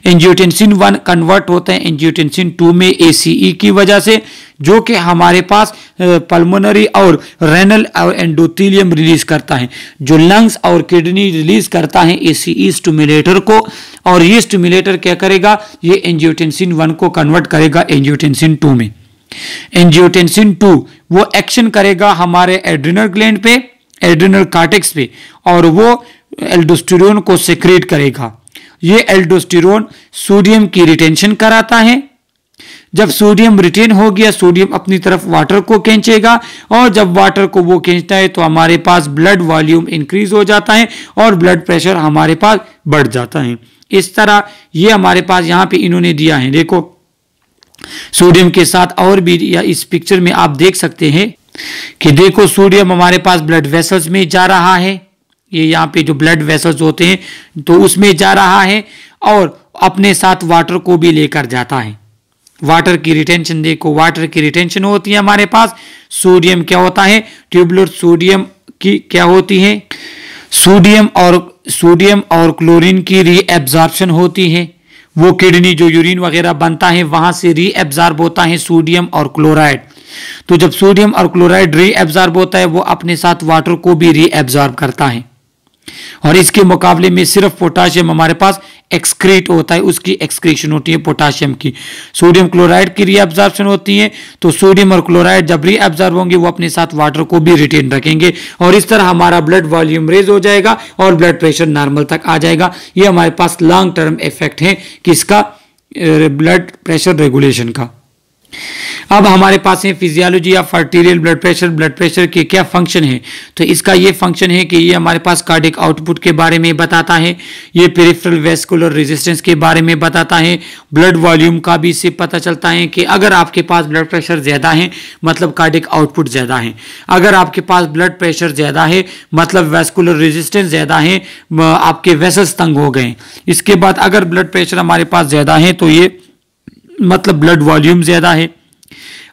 एंजियोटेंसिन 1 कन्वर्ट होता है एंजियोटेंसिन 2 में एसीई की वजह से, जो कि हमारे पास पल्मोनरी और रेनल और एंडोथेलियम रिलीज करता है। जो लंग्स और किडनी रिलीज करता है एसीई स्टिमुलेटर को, और ये स्टिमुलेटर क्या करेगा, ये एंजियोटेंसिन 1 को कन्वर्ट करेगा एंजियोटेंसिन 2 में। एंजियोटेंसिन 2 वो एक्शन करेगा हमारे एड्रिनल ग्लैंड पे, एड्रिनल कॉर्टेक्स पे, और वो एल्डोस्टेरोन को सेक्रेट करेगा। ये एल्डोस्टेरोन सोडियम की रिटेंशन कराता है। जब सोडियम रिटेन हो गया, सोडियम अपनी तरफ वाटर को खींचेगा, और जब वाटर को वो खींचता है तो हमारे पास ब्लड वॉल्यूम इंक्रीज हो जाता है और ब्लड प्रेशर हमारे पास बढ़ जाता है। इस तरह ये हमारे पास यहाँ पे इन्होंने दिया है, देखो सोडियम के साथ और भी, या इस पिक्चर में आप देख सकते हैं कि देखो सोडियम हमारे पास ब्लड वेसल्स में जा रहा है, ये यहाँ पे जो ब्लड वेसल्स होते हैं तो उसमें जा रहा है, और अपने साथ वाटर को भी लेकर जाता है। वाटर की रिटेंशन देखो, वाटर की रिटेंशन होती है हमारे पास। सोडियम क्या होता है, ट्यूबुलर सोडियम की क्या होती है, सोडियम और क्लोरीन की रीएब्जॉर्प्शन होती है। वो किडनी जो यूरिन वगैरह बनता है वहां से रीएब्जॉर्ब होता है सोडियम और क्लोराइड। तो जब सोडियम और क्लोराइड रीएब्जॉर्ब होता है वो अपने साथ वाटर को भी रीएब्जॉर्ब करता है, और इसके मुकाबले में सिर्फ पोटाशियम हमारे पास एक्सक्रीट होता है, उसकी एक्सक्रीशन होती है पोटाशियम की। सोडियम क्लोराइड की रीअब्जॉर्प्शन होती है, तो सोडियम और क्लोराइड जब रीअब्जॉर्ब होंगे वो अपने साथ वाटर को भी रिटेन रखेंगे, और इस तरह हमारा ब्लड वॉल्यूम रेज हो जाएगा और ब्लड प्रेशर नॉर्मल तक आ जाएगा। ये हमारे पास लॉन्ग टर्म इफेक्ट है किसका, ब्लड प्रेशर रेगुलेशन का। अब हमारे पास है physiology of arterial blood pressure के क्या फंक्शन है। तो इसका ये फंक्शन है कि ये हमारे पास कार्डियक आउटपुट के बारे में बताता है, ये पेरिफेरल वेस्कुलर रेजिस्टेंस के बारे में बताता है, ब्लड वॉल्यूम का भी इससे पता चलता है कि अगर आपके पास ब्लड प्रेशर ज़्यादा है मतलब कार्डियक आउटपुट ज़्यादा है, अगर आपके पास ब्लड प्रेशर ज़्यादा है मतलब वेस्कुलर रेजिस्टेंस ज़्यादा है, आपके वेसल्स तंग हो गए। इसके बाद अगर ब्लड प्रेशर हमारे पास ज़्यादा है तो ये मतलब ब्लड वॉल्यूम ज़्यादा है।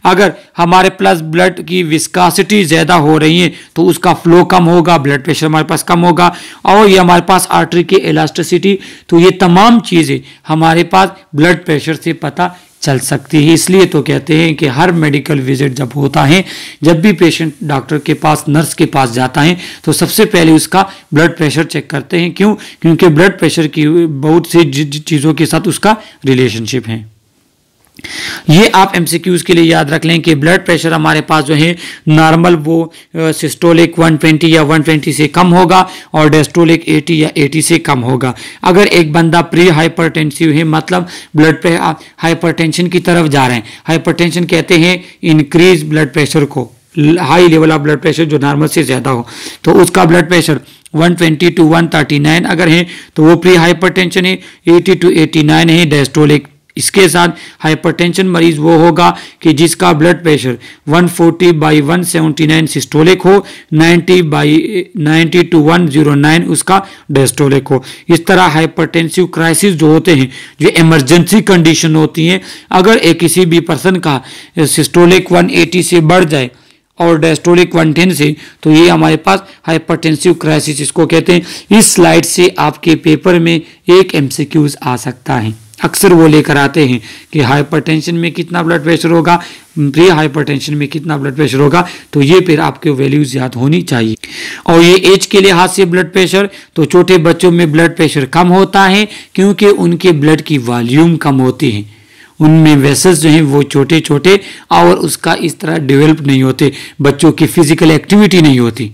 अगर हमारे प्लस ब्लड की विस्कासिटी ज़्यादा हो रही है तो उसका फ्लो कम होगा, ब्लड प्रेशर हमारे पास कम होगा, और ये हमारे पास आर्टरी की इलास्टिसिटी, तो ये तमाम चीज़ें हमारे पास ब्लड प्रेशर से पता चल सकती है। इसलिए तो कहते हैं कि हर मेडिकल विजिट जब होता है, जब भी पेशेंट डॉक्टर के पास, नर्स के पास जाता है तो सबसे पहले उसका ब्लड प्रेशर चेक करते हैं। क्यों? क्योंकि ब्लड प्रेशर की बहुत सी चीज़ों के साथ उसका रिलेशनशिप है। ये आप एमसीक्यूज के लिए याद रख लें कि ब्लड प्रेशर हमारे पास जो है नॉर्मल वो सिस्टोलिक 120 या 120 से कम होगा और डिस्टोलिक 80 या 80 से कम होगा। अगर एक बंदा प्री हाइपरटेंसिव है मतलब ब्लड पे हाइपरटेंशन की तरफ जा रहे हैं, हाइपरटेंशन कहते हैं इंक्रीज ब्लड प्रेशर को, high level of blood pressure जो नॉर्मल से ज़्यादा हो, तो उसका ब्लड प्रेशर 120 to 139 अगर है तो वो प्री हाइपरटेंशन है, 80 to 89 है डिस्टोलिक। इसके साथ हाइपरटेंशन मरीज वो होगा कि जिसका ब्लड प्रेशर 140/179 सिस्टोलिक हो, 90/90 to 109 उसका डिस्टोलिक हो। इस तरह हाइपरटेंसिव क्राइसिस जो होते हैं, जो इमरजेंसी कंडीशन होती हैं, अगर एक किसी भी पर्सन का सिस्टोलिक 180 से बढ़ जाए और डिस्टोलिक 110 से, तो ये हमारे पास हाइपरटेंसिव क्राइसिस इसको कहते हैं। इस स्लाइड से आपके पेपर में एक एमसीक्यूज आ सकता है, अक्सर वो लेकर आते हैं कि हाइपरटेंशन में कितना ब्लड प्रेशर होगा, प्री हाइपरटेंशन में कितना ब्लड प्रेशर होगा, तो ये फिर आपके वैल्यूज याद होनी चाहिए। और ये एज के लिहाज से ब्लड प्रेशर, तो छोटे बच्चों में ब्लड प्रेशर कम होता है क्योंकि उनके ब्लड की वॉल्यूम कम होती है, उनमें वेसल्स जो हैं वो छोटे छोटे और उसका इस तरह डेवलप नहीं होते, बच्चों की फिजिकल एक्टिविटी नहीं होती।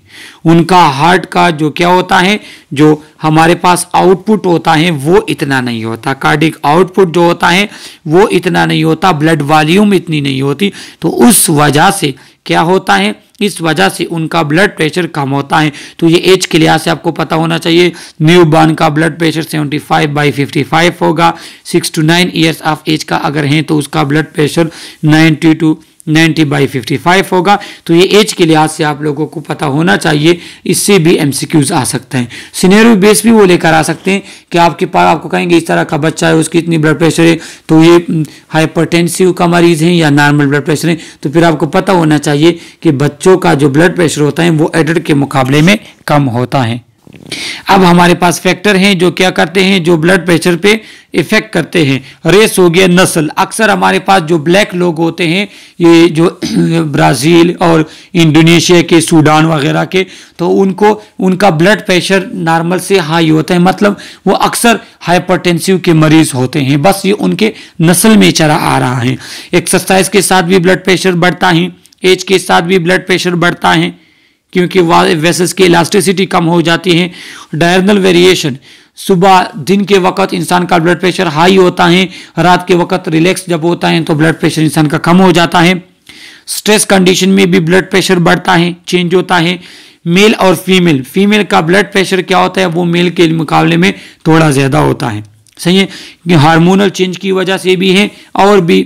उनका हार्ट का जो क्या होता है, जो हमारे पास आउटपुट होता है वो इतना नहीं होता, कार्डिक आउटपुट जो होता है वो इतना नहीं होता, ब्लड वॉल्यूम इतनी नहीं होती। तो उस वजह से क्या होता है, इस वजह से उनका ब्लड प्रेशर कम होता है। तो ये एज के लिहाज से आपको पता होना चाहिए। न्यू बॉर्न का ब्लड प्रेशर 75/55 होगा, 6 to 9 ईयर्स ऑफ एज का अगर है तो उसका ब्लड प्रेशर 90 to 90/55 होगा। तो ये एज के लिहाज से आप लोगों को पता होना चाहिए, इससे भी एमसीक्यूज आ सकते हैं। सिनेरियो बेस भी वो लेकर आ सकते हैं कि आपके पास आपको कहेंगे इस तरह का बच्चा है, उसकी इतनी ब्लड प्रेशर है, तो ये हाइपरटेंसिव का मरीज है या नॉर्मल ब्लड प्रेशर है। तो फिर आपको पता होना चाहिए कि बच्चों का जो ब्लड प्रेशर होता है वो एडल्ट के मुकाबले में कम होता है। अब हमारे पास फैक्टर हैं जो क्या करते हैं, जो ब्लड प्रेशर पे इफेक्ट करते हैं। रेस हो गया, नस्ल। अक्सर हमारे पास जो ब्लैक लोग होते हैं, ये जो ब्राज़ील और इंडोनेशिया के, सूडान वगैरह के, तो उनका ब्लड प्रेशर नॉर्मल से हाई होता है, मतलब वो अक्सर हाइपरटेंसिव के मरीज होते हैं। बस ये उनके नस्ल में चला आ रहा है। एक्सरसाइज के साथ भी ब्लड प्रेशर बढ़ता है, एज के साथ भी ब्लड प्रेशर बढ़ता है, क्योंकि वेसल्स की इलास्टिसिटी कम हो जाती है। डायरेक्शनल वेरिएशन, सुबह दिन के वक्त इंसान का ब्लड प्रेशर हाई होता है, रात के वक्त रिलैक्स जब होता है तो ब्लड प्रेशर इंसान का कम हो जाता है। स्ट्रेस कंडीशन में भी ब्लड प्रेशर बढ़ता है, चेंज होता है। मेल और फीमेल का ब्लड प्रेशर क्या होता है, वो मेल के मुकाबले में थोड़ा ज़्यादा होता है। सही है, कि हार्मोनल चेंज की वजह से भी है, और भी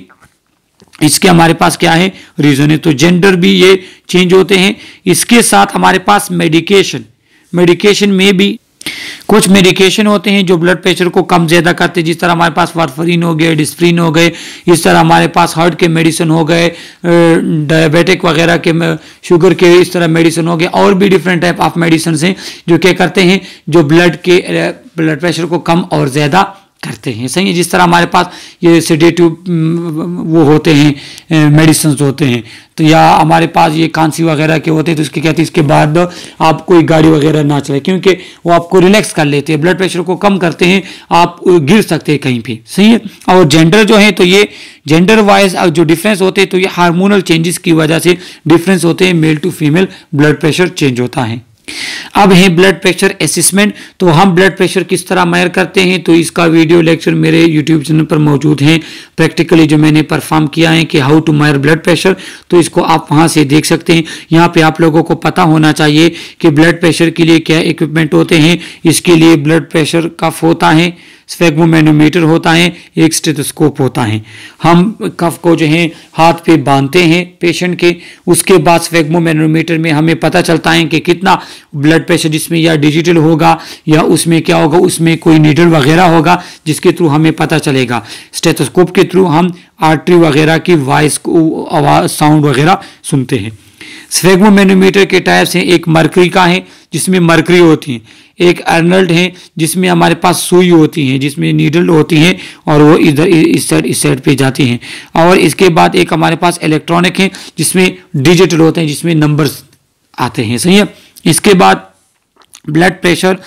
इसके हमारे पास क्या है, रीजन है। तो जेंडर भी ये चेंज होते हैं। इसके साथ हमारे पास मेडिकेशन में भी कुछ मेडिकेशन होते हैं जो ब्लड प्रेशर को कम ज़्यादा करते हैं, जिस तरह हमारे पास वारफरीन हो गए, डिस्प्रिन हो गए, इस तरह हमारे पास हार्ट के मेडिसिन हो गए, डायबिटिक वगैरह के, शुगर के इस तरह मेडिसिन हो गए, और भी डिफरेंट टाइप ऑफ मेडिसिन हैं जो क्या करते हैं, जो ब्लड प्रेशर को कम और ज़्यादा करते हैं। सही है, जिस तरह हमारे पास ये सेडेटिव वो होते हैं, मेडिसिन होते हैं, तो या हमारे पास ये कांसी वगैरह के होते हैं, तो इसके कहते हैं इसके बाद आप कोई गाड़ी वगैरह ना चलाए, क्योंकि वो आपको रिलैक्स कर लेते हैं, ब्लड प्रेशर को कम करते हैं, आप गिर सकते हैं कहीं पे। सही है। और जेंडर जो है, तो ये जेंडर वाइज जो डिफरेंस होते हैं, तो ये हार्मोनल चेंजेस की वजह से डिफरेंस होते हैं, male to female blood pressure change होता है। अब है ब्लड प्रेशर असेसमेंट। तो हम ब्लड प्रेशर किस तरह मेजर करते हैं, तो इसका वीडियो लेक्चर मेरे यूट्यूब चैनल पर मौजूद हैं, प्रैक्टिकली जो मैंने परफॉर्म किया है कि how to measure blood pressure, तो इसको आप वहां से देख सकते हैं। यहाँ पे आप लोगों को पता होना चाहिए कि ब्लड प्रेशर के लिए क्या इक्विपमेंट होते हैं। इसके लिए ब्लड प्रेशर कफ होता है, स्फेग्मोमैनोमीटर होता है, एक स्टेथोस्कोप होता है। हम कफ को जो है हाथ पे बांधते हैं पेशेंट के, उसके बाद स्फेग्मोमैनोमीटर में हमें पता चलता है कि कितना ब्लड प्रेशर, जिसमें या डिजिटल होगा या उसमें क्या होगा, उसमें कोई नीडल वगैरह होगा जिसके थ्रू हमें पता चलेगा। स्टेथोस्कोप के थ्रू हम आर्टरी वगैरह की वॉइस को, आवाज़, साउंड वगैरह सुनते हैं। स्फेग्मोमैनोमीटर के टाइप्स हैं, एक मरकरी का है जिसमें मरकरी होती है, एक अर्नल्ड है जिसमें हमारे पास सुई होती है, जिसमें नीडल होती है और वो इधर इस साइड पे जाती हैं। और इसके बाद एक हमारे पास इलेक्ट्रॉनिक है जिसमें डिजिटल होते हैं, जिसमें नंबर्स आते हैं। सही है। इसके बाद ब्लड प्रेशर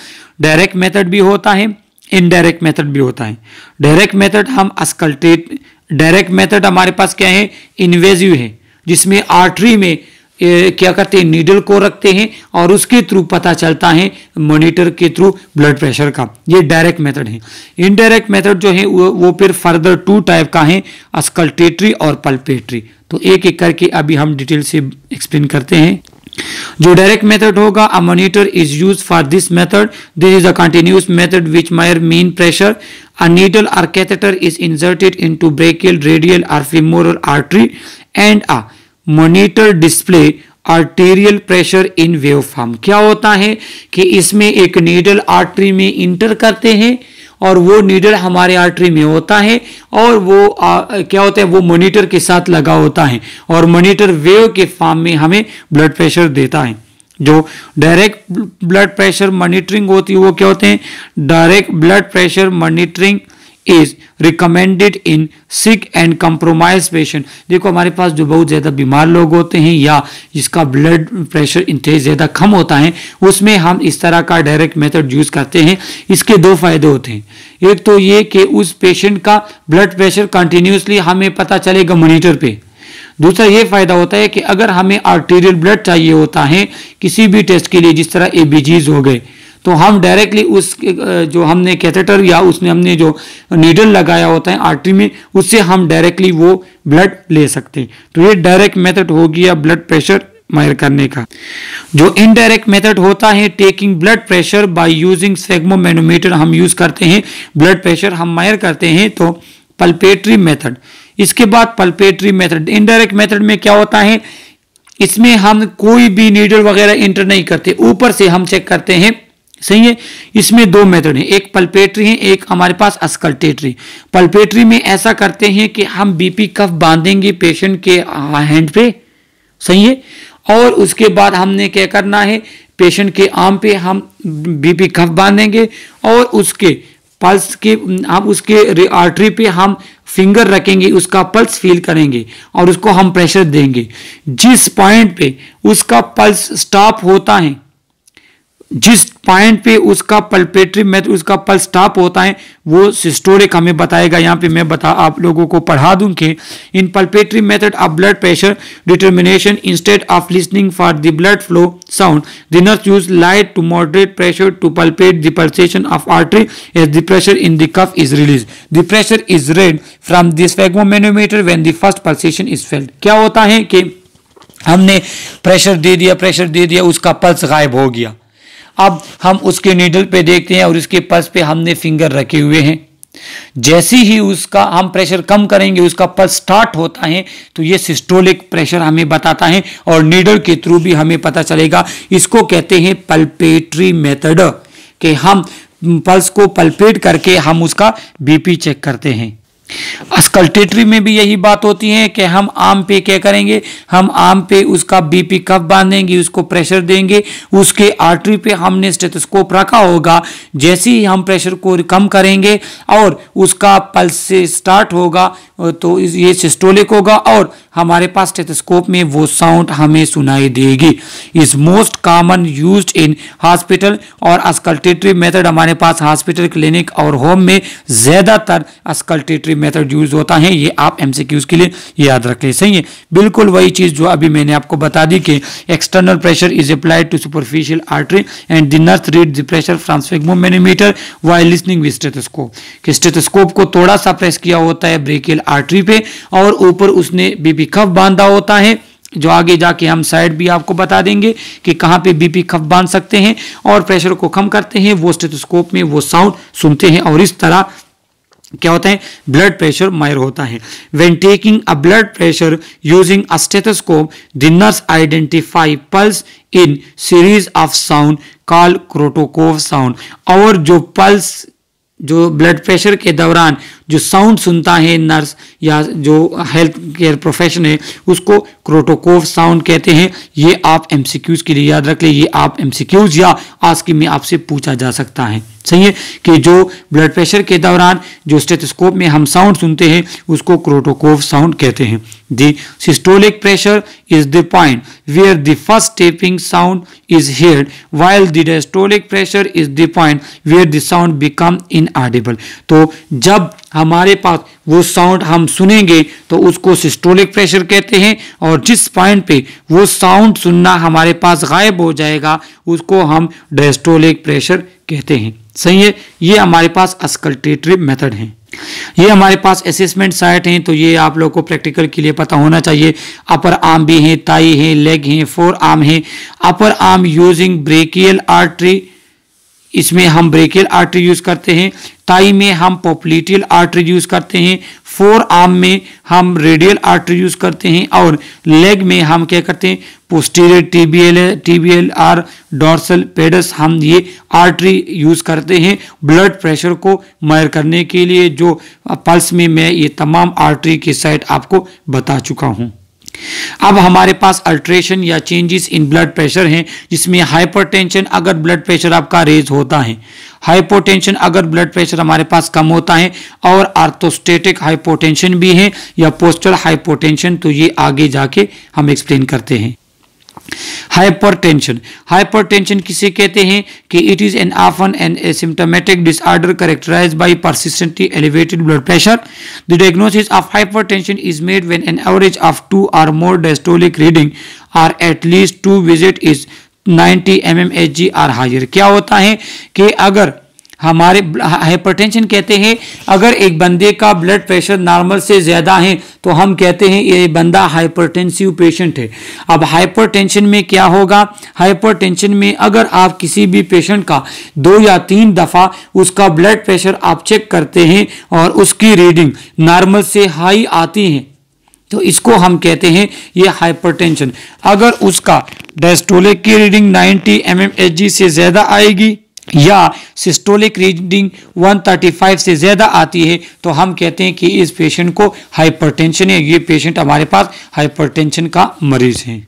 डायरेक्ट मेथड भी होता है, इनडायरेक्ट मेथड भी होता है। डायरेक्ट मेथड हम अस्कल्टेट, डायरेक्ट मेथड हमारे पास क्या है, इन्वेजिव है, जिसमें आर्टरी में क्या करते हैं, नीडल को रखते हैं और उसके थ्रू पता चलता है मॉनिटर के थ्रू ब्लड प्रेशर का। ये डायरेक्ट मेथड है। इनडायरेक्ट मेथड जो है वो फिर फर्दर 2 टाइप का है, अस्कल्टेटरी और पल्पेटरी। तो एक एक करके अभी हम डिटेल से एक्सप्लेन करते हैं। जो डायरेक्ट मेथड होगा, a monitor is used for this method. This is a continuous method which major mean pressure. A needle or catheter is inserted into brachial, radial or femoral artery and a monitor display arterial pressure in waveform। क्या होता है कि इसमें एक needle artery में inter करते हैं और वो नीडल हमारे आर्टरी में होता है और वो क्या होता है, वो मॉनिटर के साथ लगा होता है और मॉनिटर वेव के फॉर्म में हमें ब्लड प्रेशर देता है। जो डायरेक्ट ब्लड प्रेशर मॉनिटरिंग होती है वो क्या होते हैं, direct blood pressure monitoring is recommended in sick and compromise patient. देखो हमारे पास जो बहुत ज़्यादा बीमार लोग होते हैं या जिसका ब्लड प्रेशर इंटेज ज़्यादा कम होता है, उसमें हम इस तरह का डायरेक्ट मेथड यूज़ करते हैं। इसके 2 फायदे होते हैं। एक तो ये कि उस पेशेंट का ब्लड प्रेशर कंटिन्यूसली हमें पता चलेगा मॉनिटर पे। दूसरा ये फायदा होता है कि अगर हमें आर्टीरियल ब्लड चाहिए होता है किसी भी टेस्ट के लिए, जिस तरह एबीजीज हो गए, तो हम डायरेक्टली उस जो हमने कैथेटर या उसने हमने जो नीडल लगाया होता है आर्टरी में, उससे हम डायरेक्टली वो ब्लड ले सकते हैं। तो ये डायरेक्ट मेथड हो गया ब्लड प्रेशर मेजर करने का। जो इनडायरेक्ट मेथड होता है, taking blood pressure by using sphygmomanometer, हम यूज करते हैं ब्लड प्रेशर हम मेजर करते हैं। तो पल्पेटरी मेथड, इसके बाद पल्पेटरी मेथड। इनडायरेक्ट मेथड में क्या होता है, इसमें हम कोई भी नीडल वगैरह इंटर नहीं करते, ऊपर से हम चेक करते हैं, सही है। इसमें दो मेथड है, एक पल्पेटरी है, एक हमारे पास अस्कल्टेटरी। पल्पेटरी में ऐसा करते हैं कि हम बीपी कफ बांधेंगे पेशेंट के हैंड पे, सही है, और उसके बाद हमने क्या करना है, पेशेंट के आर्म पे हम बीपी कफ बांधेंगे और उसके पल्स के हम उसके आर्टरी पे हम फिंगर रखेंगे, उसका पल्स फील करेंगे और उसको हम प्रेशर देंगे। जिस पॉइंट पे उसका पल्स स्टॉप होता है, जिस पॉइंट पे उसका पल्पेटरी मेथड उसका पल्स स्टॉप होता है, वो सिस्टोलिक हमें बताएगा। यहाँ पे मैं आप लोगों को पढ़ा दूं कि in palpatory method of blood pressure determination instead of listening for the blood flow sound the nurse use light to moderate pressure to palpate the pulsation of artery as the pressure in the cuff is release. The pressure is read from the sphygmomanometer when the first pulsation is felt. क्या होता है कि हमने pressure दे दिया, उसका pulse गायब हो गया। अब हम उसके नीडल पे देखते हैं और उसके पल्स पे हमने फिंगर रखे हुए हैं। जैसे ही उसका हम प्रेशर कम करेंगे, उसका पल्स स्टार्ट होता है, तो ये सिस्टोलिक प्रेशर हमें बताता है और नीडल के थ्रू भी हमें पता चलेगा। इसको कहते हैं पल्पेटरी मेथड, कि हम पल्स को पल्पेट करके हम उसका बीपी चेक करते हैं। अस्कल्टेटरी में भी यही बात होती है कि हम आर्म पे क्या करेंगे, हम आर्म पे उसका बीपी कफ बांधेंगे, उसको प्रेशर देंगे, उसके आर्टरी पे हमने स्टेथोस्कोप रखा होगा। जैसे ही हम प्रेशर को कम करेंगे और उसका पल्स से स्टार्ट होगा तो ये सिस्टोलिक होगा और हमारे पास स्टेथोस्कोप में वो साउंड हमें सुनाई देगी। Is most common used in hospital और अस्कल्टेटरी मेथड हमारे पास हॉस्पिटल, क्लिनिक और होम में ज्यादातर अस्कल्टेटरी मेथड यूज होता है। ये आप एमसीक्यूज के लिए याद रखें, सही है। बिल्कुल वही चीज जो अभी मैंने आपको बता दी कि external pressure is applied to superficial artery and the nurse read the pressure from sphygmomanometer while listening with stethoscope. कि स्टेथोस्कोप को थोड़ा सा प्रेस किया होता है ब्रेकियल आर्टरी पे और ऊपर उसने बीपी कफ बांधा होता है, जो आगे जाके हम साइड भी आपको बता देंगे कि कहां पे बीपी कफ बांध सकते हैं और प्रेशर को कम करते हैं। वो स्टेथोस्कोप में वो साउंड सुनते हैं और इस तरह क्या होता है, ब्लड प्रेशर मायर होता है। When taking a blood pressure using a stethoscope the nurse identify pulse in series of sound called korotkoff sound. और जो पल्स, जो ब्लड प्रेशर के दौरान जो साउंड सुनता है नर्स या जो हेल्थ केयर प्रोफेशन है, उसको क्रोटोकोव साउंड कहते हैं। ये आप एमसीक्यूज के लिए याद रख ले, ये आप एमसीक्यूज या आस्की में आपसे पूछा जा सकता है, सही है, कि जो ब्लड प्रेशर के दौरान जो स्टेथोस्कोप में हम साउंड सुनते हैं उसको क्रोटोकोव साउंड कहते हैं। The systolic pressure is the point where the first tapping sound is heard while the diastolic pressure is the point where the sound become inaudible। तो जब हमारे पास वो साउंड हम सुनेंगे तो उसको सिस्टोलिक प्रेशर कहते हैं और जिस पॉइंट पे वो साउंड सुनना हमारे पास गायब हो जाएगा उसको हम डायस्टोलिक प्रेशर कहते हैं, सही है। ये हमारे पास अस्कल्टेटरी मेथड है। ये हमारे पास असेसमेंट साइट हैं, तो ये आप लोगों को प्रैक्टिकल के लिए पता होना चाहिए। अपर आर्म भी है, ताई है, लेग है, फोर आर्म है। Upper arm using brachial artery, इसमें हम ब्रेकियल आर्टरी यूज करते हैं। ताई में हम पोप्लिटियल आर्टरी यूज करते हैं। फोर आर्म में हम रेडियल आर्टरी यूज करते हैं और लेग में हम क्या करते हैं, पोस्टीरियर टीबीएल और डॉर्सल पेडस, हम ये आर्टरी यूज करते हैं ब्लड प्रेशर को मेजर करने के लिए। जो पल्स में मैं ये तमाम आर्टरी की साइट आपको बता चुका हूं। अब हमारे पास अल्ट्रेशन या चेंजेस इन ब्लड प्रेशर हैं, जिसमें हाइपरटेंशन अगर ब्लड प्रेशर आपका रेज होता है, हाइपोटेंशन अगर ब्लड प्रेशर हमारे पास कम होता है, और आर्थोस्टेटिक हाइपोटेंशन भी है या पोस्टल हाइपोटेंशन, तो ये आगे जाके हम एक्सप्लेन करते हैं। हाइपरटेंशन किसे कहते हैं कि it is an often an asymptomatic disorder characterized by persistently elevated blood pressure. The diagnosis of hypertension is made when an average of 2 or more diastolic reading or at least 2 visit is 90 mmHg or higher। क्या होता है कि अगर हमारे hypertension कहते हैं अगर एक बंदे का ब्लड प्रेशर नॉर्मल से ज़्यादा है तो हम कहते हैं ये बंदा हाइपरटेंसिव पेशेंट है। अब हाइपरटेंशन में क्या होगा, हाइपरटेंशन में अगर आप किसी भी पेशेंट का 2 या 3 दफ़ा उसका ब्लड प्रेशर आप चेक करते हैं और उसकी रीडिंग नॉर्मल से हाई आती है तो इसको हम कहते हैं ये हाइपरटेंशन। अगर उसका डायस्टोलिक की रीडिंग 90 mmHg से ज़्यादा आएगी या सिस्टोलिक रीडिंग 135 से ज़्यादा आती है तो हम कहते हैं कि इस पेशेंट को हाइपरटेंशन है, ये पेशेंट हमारे पास हाइपरटेंशन का मरीज है।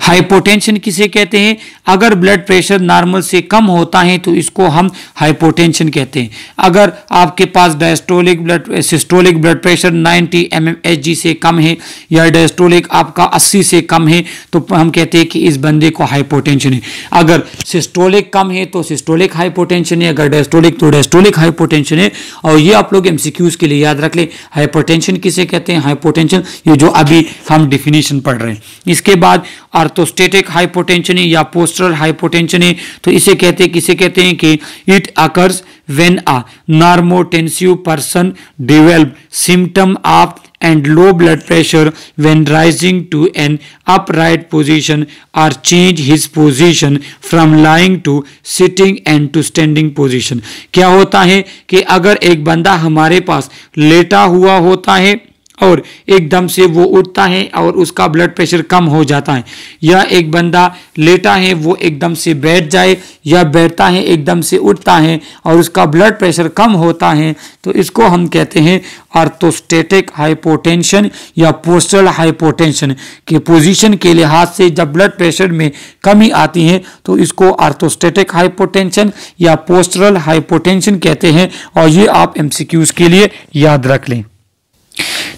हाइपोटेंशन किसे कहते हैं, अगर ब्लड प्रेशर नॉर्मल से कम होता है तो इसको हम हाइपोटेंशन कहते हैं। अगर आपके पास सिस्टोलिक ब्लड प्रेशर 90 mmHg से कम है या डायस्टोलिक आपका 80 से कम है तो हम कहते हैं कि इस बंदे को हाइपोटेंशन है। अगर सिस्टोलिक कम है तो सिस्टोलिक हाइपोटेंशन है, अगर डायस्टोलिक तो डायस्टोलिक हाइपोटेंशन है। और ये आप लोग MCQs के लिए याद रख लें, हाइपोटेंशन किसे कहते हैं, हाइपोटेंशन ये जो अभी हम डिफिनीशन पढ़ रहे हैं। इसके बाद आर्थोस्टेटिक हाइपोटेंशन है या पोस्टरल हाइपोटेंशन है तो इसे कहते हैं, किसे कहते हैं कि it occurs when a normotensive person develop symptom of and low blood pressure when rising to an upright position or change his position from lying to sitting and to standing position। क्या होता है कि अगर एक बंदा हमारे पास लेटा हुआ होता है और एकदम से वो उठता है और उसका ब्लड प्रेशर कम हो जाता है, या एक बंदा लेटा है वो एकदम से बैठ जाए या बैठता है एकदम से उठता है और उसका ब्लड प्रेशर कम होता है तो इसको हम कहते हैं आर्थोस्टेटिक हाइपोटेंशन या पोस्टरल हाइपोटेंशन। के पोजीशन के लिहाज से जब ब्लड प्रेशर में कमी आती है तो इसको आर्थोस्टेटिक हाइपोटेंशन या पोस्टरल हाइपोटेंशन कहते हैं और ये आप MCQs के लिए याद रख लें।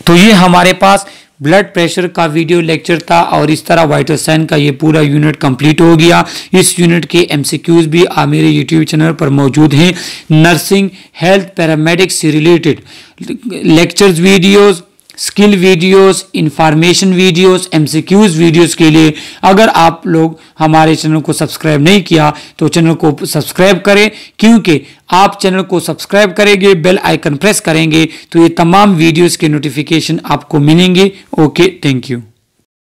तो ये हमारे पास ब्लड प्रेशर का वीडियो लेक्चर था और इस तरह वाइटल साइन का ये पूरा यूनिट कंप्लीट हो गया। इस यूनिट के MCQs भी मेरे YouTube चैनल पर मौजूद हैं। नर्सिंग, हेल्थ, पैरामेडिक्स से related lectures videos, skill videos, information videos, MCQs videos के लिए अगर आप लोग हमारे चैनल को सब्सक्राइब नहीं किया तो चैनल को सब्सक्राइब करें, क्योंकि आप चैनल को सब्सक्राइब करेंगे, बेल आइकन प्रेस करेंगे तो ये तमाम वीडियोस के नोटिफिकेशन आपको मिलेंगे। Okay, thank you.